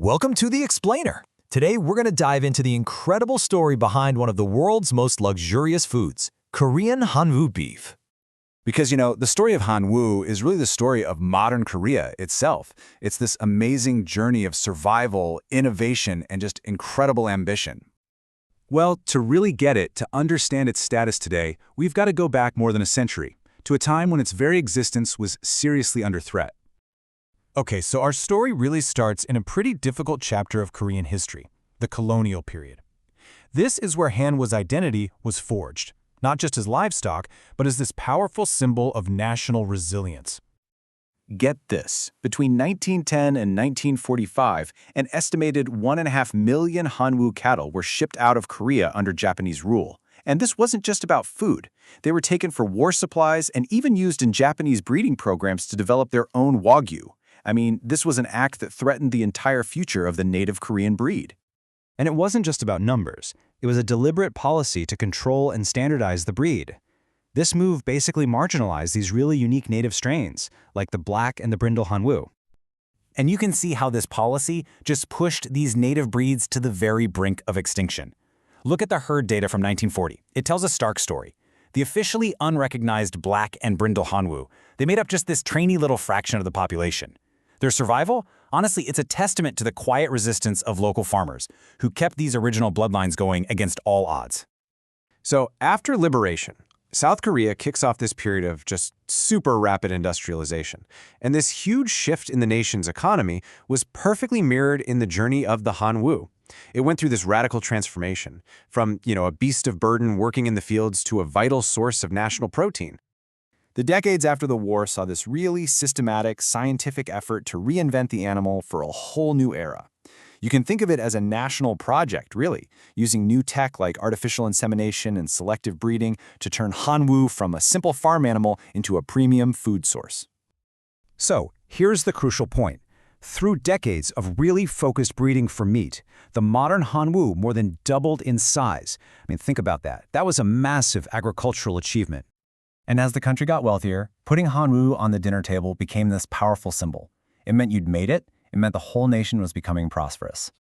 Welcome to The Explainer. Today, we're going to dive into the incredible story behind one of the world's most luxurious foods, Korean Hanwoo beef. Because, the story of Hanwoo is really the story of modern Korea itself. It's this amazing journey of survival, innovation, and just incredible ambition. Well, to really get it, to understand its status today, we've got to go back more than a century, to a time when its very existence was seriously under threat. Okay, so our story really starts in a pretty difficult chapter of Korean history, the colonial period. This is where Hanwoo's identity was forged, not just as livestock, but as this powerful symbol of national resilience. Get this, between 1910 and 1945, an estimated 1.5 million Hanwoo cattle were shipped out of Korea under Japanese rule. And this wasn't just about food. They were taken for war supplies and even used in Japanese breeding programs to develop their own Wagyu. This was an act that threatened the entire future of the native Korean breed. And it wasn't just about numbers. It was a deliberate policy to control and standardize the breed. This move basically marginalized these really unique native strains, like the black and the brindle Hanwoo. And you can see how this policy just pushed these native breeds to the very brink of extinction. Look at the herd data from 1940. It tells a stark story. The officially unrecognized black and brindle Hanwoo, they made up just this tiny little fraction of the population. Their survival? Honestly, it's a testament to the quiet resistance of local farmers, who kept these original bloodlines going against all odds. So after liberation, South Korea kicks off this period of just super rapid industrialization. And this huge shift in the nation's economy was perfectly mirrored in the journey of the Hanwoo. It went through this radical transformation from, a beast of burden working in the fields to a vital source of national protein. The decades after the war saw this really systematic, scientific effort to reinvent the animal for a whole new era. You can think of it as a national project, really, using new tech like artificial insemination and selective breeding to turn Hanwoo from a simple farm animal into a premium food source. So, here's the crucial point. Through decades of really focused breeding for meat, the modern Hanwoo more than doubled in size. Think about that. That was a massive agricultural achievement. And as the country got wealthier, putting Hanwoo on the dinner table became this powerful symbol. It meant you'd made it. It meant the whole nation was becoming prosperous.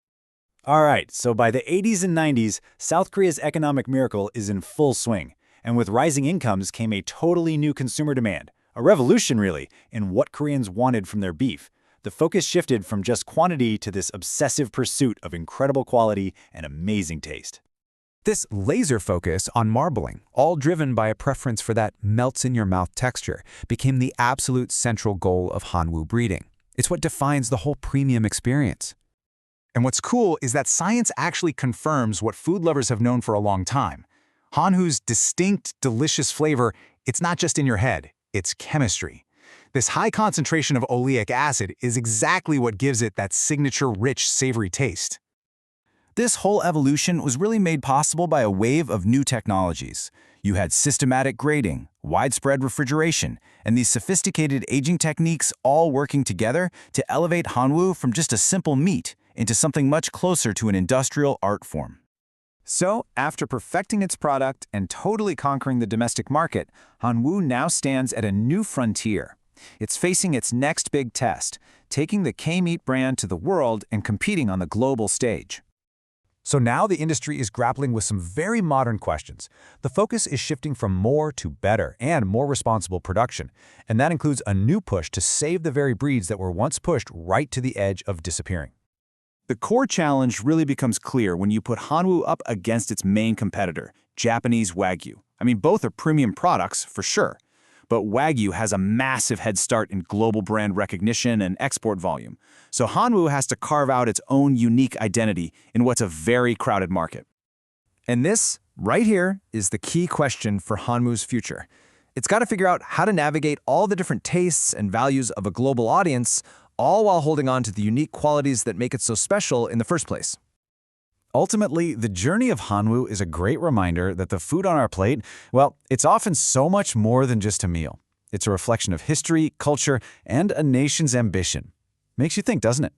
All right, so by the 80s and 90s, South Korea's economic miracle is in full swing. And with rising incomes came a totally new consumer demand. A revolution, really, in what Koreans wanted from their beef. The focus shifted from just quantity to this obsessive pursuit of incredible quality and amazing taste. This laser focus on marbling, all driven by a preference for that melts-in-your-mouth texture, became the absolute central goal of Hanwoo breeding. It's what defines the whole premium experience. And what's cool is that science actually confirms what food lovers have known for a long time. Hanwoo's distinct, delicious flavor, it's not just in your head, it's chemistry. This high concentration of oleic acid is exactly what gives it that signature rich, savory taste. This whole evolution was really made possible by a wave of new technologies. You had systematic grading, widespread refrigeration, and these sophisticated aging techniques all working together to elevate Hanwoo from just a simple meat into something much closer to an industrial art form. So, after perfecting its product and totally conquering the domestic market, Hanwoo now stands at a new frontier. It's facing its next big test, taking the K-meat brand to the world and competing on the global stage. So now the industry is grappling with some very modern questions. The focus is shifting from more to better and more responsible production, and that includes a new push to save the very breeds that were once pushed right to the edge of disappearing. The core challenge really becomes clear when you put Hanwoo up against its main competitor, Japanese Wagyu. Both are premium products, for sure. But Wagyu has a massive head start in global brand recognition and export volume. So Hanwoo has to carve out its own unique identity in what's a very crowded market. And this, right here, is the key question for Hanwoo's future. It's got to figure out how to navigate all the different tastes and values of a global audience, all while holding on to the unique qualities that make it so special in the first place. Ultimately, the journey of Hanwoo is a great reminder that the food on our plate, well, it's often so much more than just a meal. It's a reflection of history, culture, and a nation's ambition. Makes you think, doesn't it?